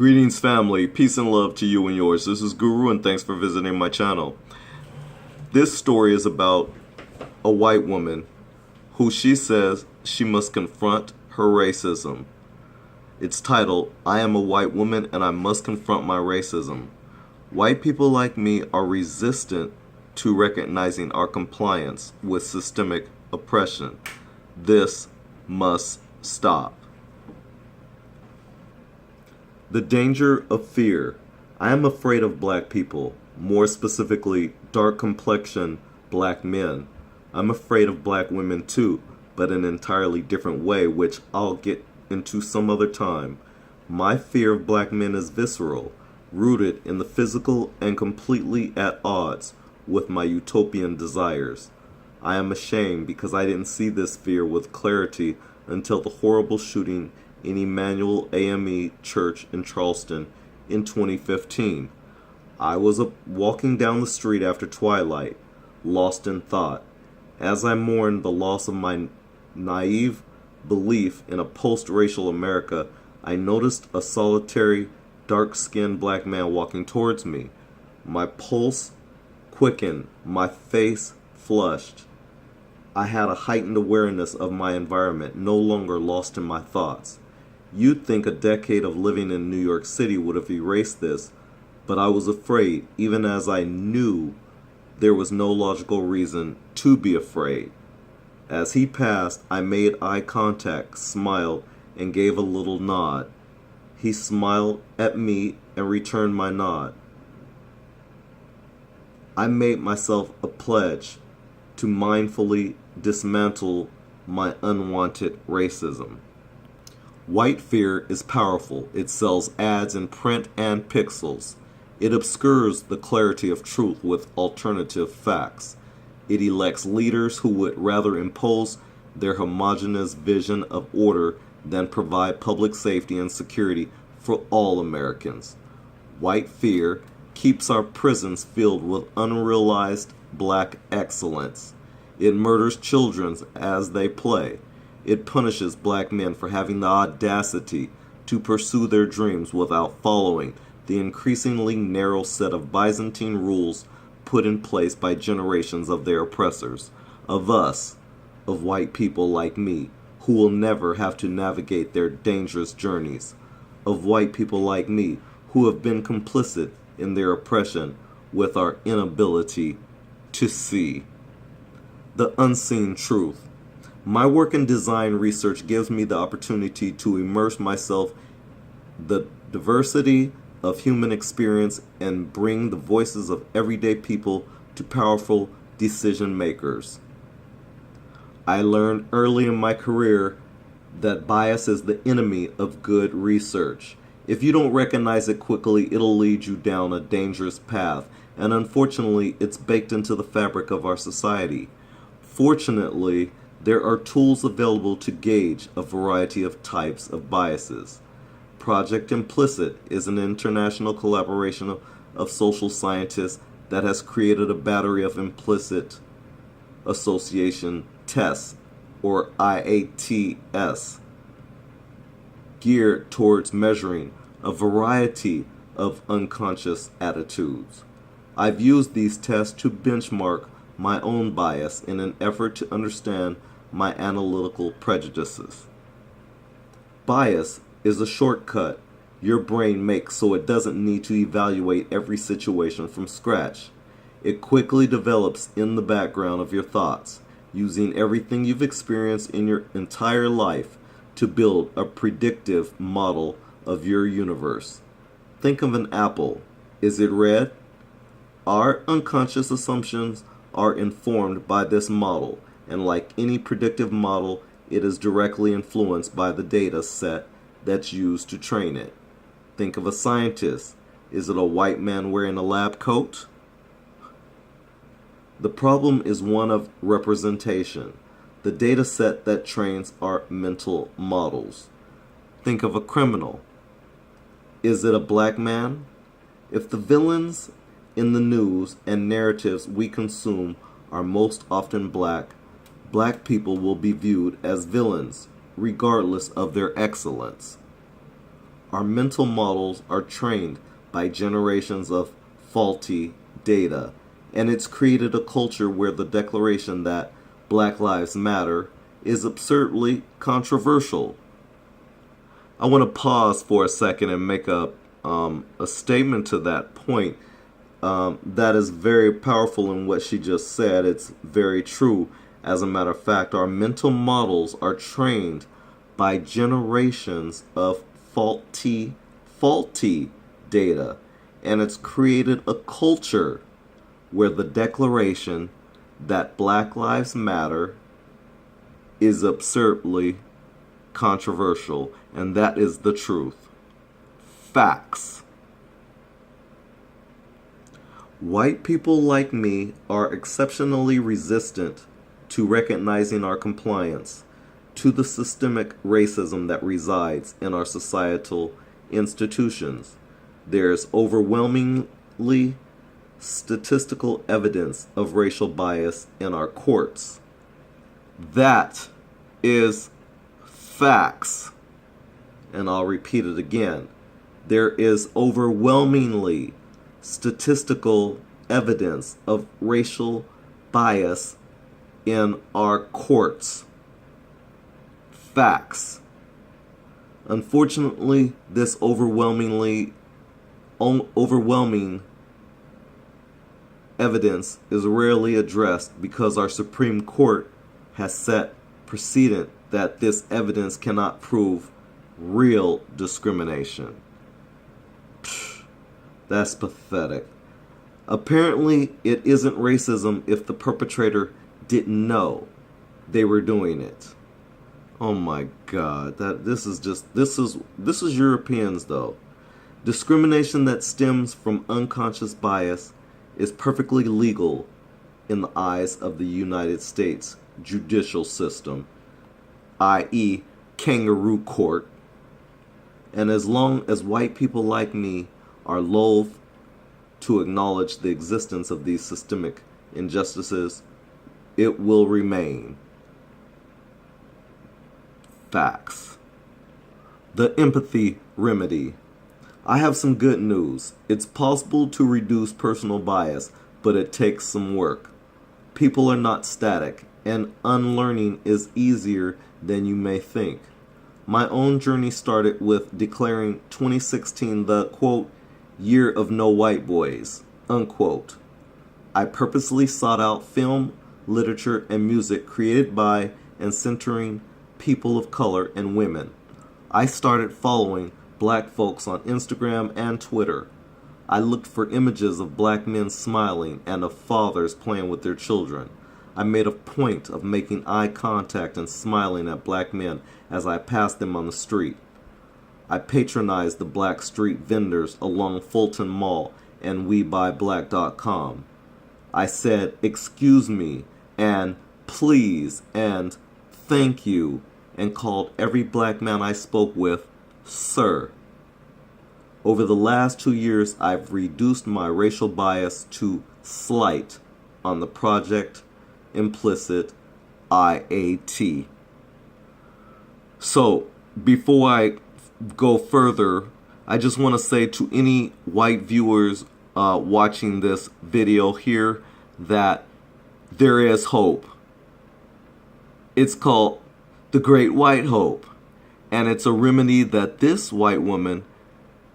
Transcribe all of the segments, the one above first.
Greetings, family. Peace and love to you and yours. This is Guru, and thanks for visiting my channel. This story is about a white woman who she says she must confront her racism. It's titled, I am a white woman and I must confront my racism. White people like me are resistant to recognizing our compliance with systemic oppression. This must stop. The danger of fear. I am afraid of black people, more specifically dark complexion black men. I'm afraid of black women too, but in an entirely different way, which I'll get into some other time. My fear of black men is visceral, rooted in the physical and completely at odds with my utopian desires. I am ashamed because I didn't see this fear with clarity until the horrible shooting in Emmanuel AME Church in Charleston in 2015. I was walking down the street after twilight, lost in thought. As I mourned the loss of my naive belief in a post-racial America, I noticed a solitary, dark-skinned black man walking towards me. My pulse quickened, my face flushed. I had a heightened awareness of my environment, no longer lost in my thoughts. You'd think a decade of living in New York City would have erased this, but I was afraid, even as I knew there was no logical reason to be afraid. As he passed, I made eye contact, smiled, and gave a little nod. He smiled at me and returned my nod. I made myself a pledge to mindfully dismantle my unwanted racism. White fear is powerful. It sells ads in print and pixels. It obscures the clarity of truth with alternative facts. It elects leaders who would rather impose their homogeneous vision of order than provide public safety and security for all Americans. White fear keeps our prisons filled with unrealized black excellence. It murders children as they play. It punishes black men for having the audacity to pursue their dreams without following the increasingly narrow set of Byzantine rules put in place by generations of their oppressors, of us, of white people like me, who will never have to navigate their dangerous journeys, of white people like me, who have been complicit in their oppression with our inability to see. The unseen truth. My work in design research gives me the opportunity to immerse myself in the diversity of human experience and bring the voices of everyday people to powerful decision makers. I learned early in my career that bias is the enemy of good research. If you don't recognize it quickly, it'll lead you down a dangerous path, and unfortunately, it's baked into the fabric of our society. Fortunately, there are tools available to gauge a variety of types of biases. Project Implicit is an international collaboration of social scientists that has created a battery of implicit association tests, or IATS, geared towards measuring a variety of unconscious attitudes. I've used these tests to benchmark my own bias in an effort to understand my analytical prejudices. Bias is a shortcut your brain makes so it doesn't need to evaluate every situation from scratch. It quickly develops in the background of your thoughts, using everything you've experienced in your entire life to build a predictive model of your universe. Think of an apple. Is it red? Our unconscious assumptions are informed by this model, and like any predictive model, it is directly influenced by the data set that's used to train it. Think of a scientist. Is it a white man wearing a lab coat? The problem is one of representation. The data set that trains our mental models. Think of a criminal. Is it a black man? If the villains in the news and narratives we consume are most often black people will be viewed as villains, regardless of their excellence. Our mental models are trained by generations of faulty data, and it's created a culture where the declaration that Black Lives Matter is absurdly controversial. I want to pause for a second and make a statement to that point that is very powerful in what she just said. It's very true. As a matter of fact, our mental models are trained by generations of faulty data, and it's created a culture where the declaration that Black Lives Matter is absurdly controversial, and that is the truth. Facts. White people like me are exceptionally resistant to recognizing our compliance to the systemic racism that resides in our societal institutions. There's overwhelmingly statistical evidence of racial bias in our courts. That is facts. And I'll repeat it again. There is overwhelmingly statistical evidence of racial bias in our courts. Facts. Unfortunately, this overwhelming evidence is rarely addressed because our Supreme Court has set precedent that this evidence cannot prove real discrimination. That's pathetic. Apparently, it isn't racism if the perpetrator didn't know they were doing it. Oh my God, this is Europeans though. Discrimination that stems from unconscious bias is perfectly legal in the eyes of the United States judicial system, i.e. kangaroo court. And as long as white people like me are loath to acknowledge the existence of these systemic injustices, it will remain. Facts. The empathy remedy. I have some good news. It's possible to reduce personal bias, but it takes some work. People are not static, and unlearning is easier than you may think. My own journey started with declaring 2016 the, quote, year of no white boys, unquote. I purposely sought out film, literature, and music created by and centering people of color and women. I started following black folks on Instagram and Twitter. I looked for images of black men smiling and of fathers playing with their children. I made a point of making eye contact and smiling at black men as I passed them on the street. I patronized the black street vendors along Fulton Mall and WeBuyBlack.com. I said, "Excuse me," and "Please," and "Thank you," and called every black man I spoke with, "Sir." Over the last 2 years, I've reduced my racial bias to slight on the Project Implicit IAT. So, before I go further, I just want to say to any white viewers watching this video here that there is hope. It's called the Great White Hope, and it's a remedy that this white woman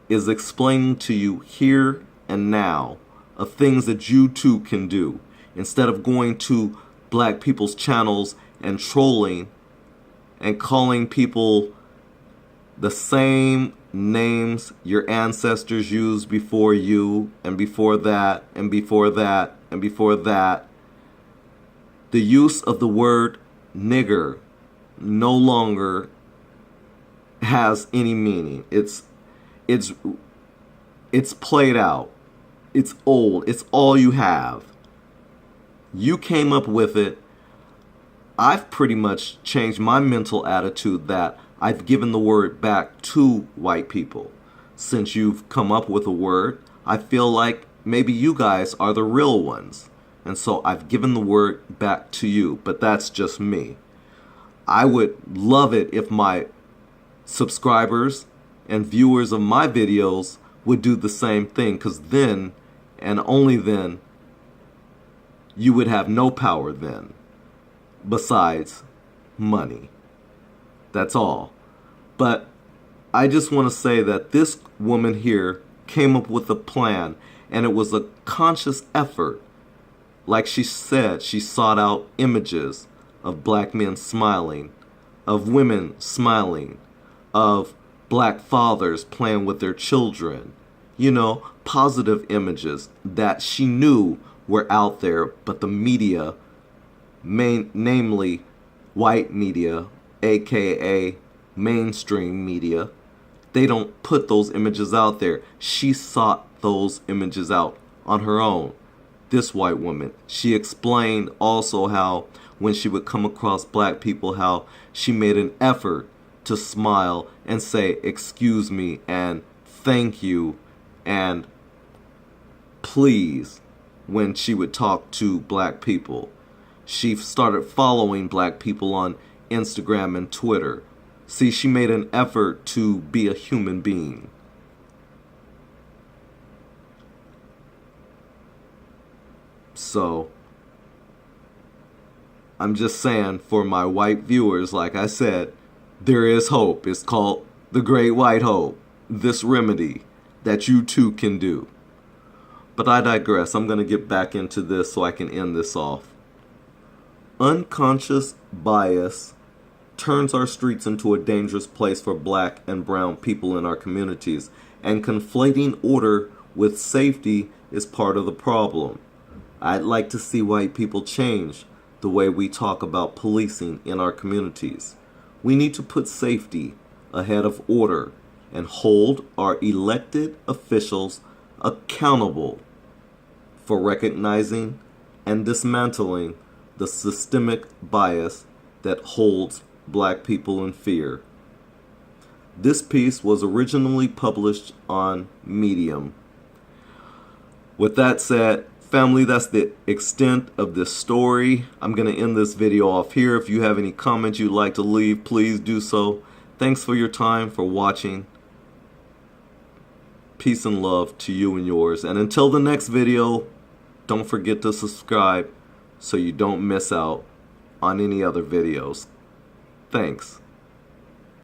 is explaining to you here and now of things that you too can do. Instead of going to black people's channels and trolling and calling people the same names your ancestors used before you, and before that, and before that, and before that. The use of the word nigger no longer has any meaning. It's played out. It's old. It's all you have. You came up with it. I've pretty much changed my mental attitude that I've given the word back to white people. Since you've come up with a word, I feel like maybe you guys are the real ones. And so I've given the word back to you, but that's just me. I would love it if my subscribers and viewers of my videos would do the same thing, because then, and only then, you would have no power then, besides money. That's all. But I just want to say that this woman here came up with a plan, and it was a conscious effort. Like she said, she sought out images of black men smiling, of women smiling, of black fathers playing with their children. You know, positive images that she knew were out there, but the media, namely white media, aka mainstream media, they don't put those images out there. She sought those images out on her own. This white woman, she explained also how when she would come across black people, how she made an effort to smile and say excuse me and thank you and please when she would talk to black people. She started following black people on Instagram and Twitter. See, she made an effort to be a human being. So, I'm just saying, for my white viewers, like I said, there is hope. It's called the Great White Hope. This remedy that you too can do. But I digress. I'm going to get back into this so I can end this off. Unconscious bias turns our streets into a dangerous place for black and brown people in our communities, and conflating order with safety is part of the problem. I'd like to see white people change the way we talk about policing in our communities. We need to put safety ahead of order and hold our elected officials accountable for recognizing and dismantling the systemic bias that holds black people in fear. This piece was originally published on Medium. With that said, family, that's the extent of this story. I'm going to end this video off here. If you have any comments you'd like to leave, please do so. Thanks for your time, for watching. Peace and love to you and yours. And until the next video, don't forget to subscribe so you don't miss out on any other videos. Thanks.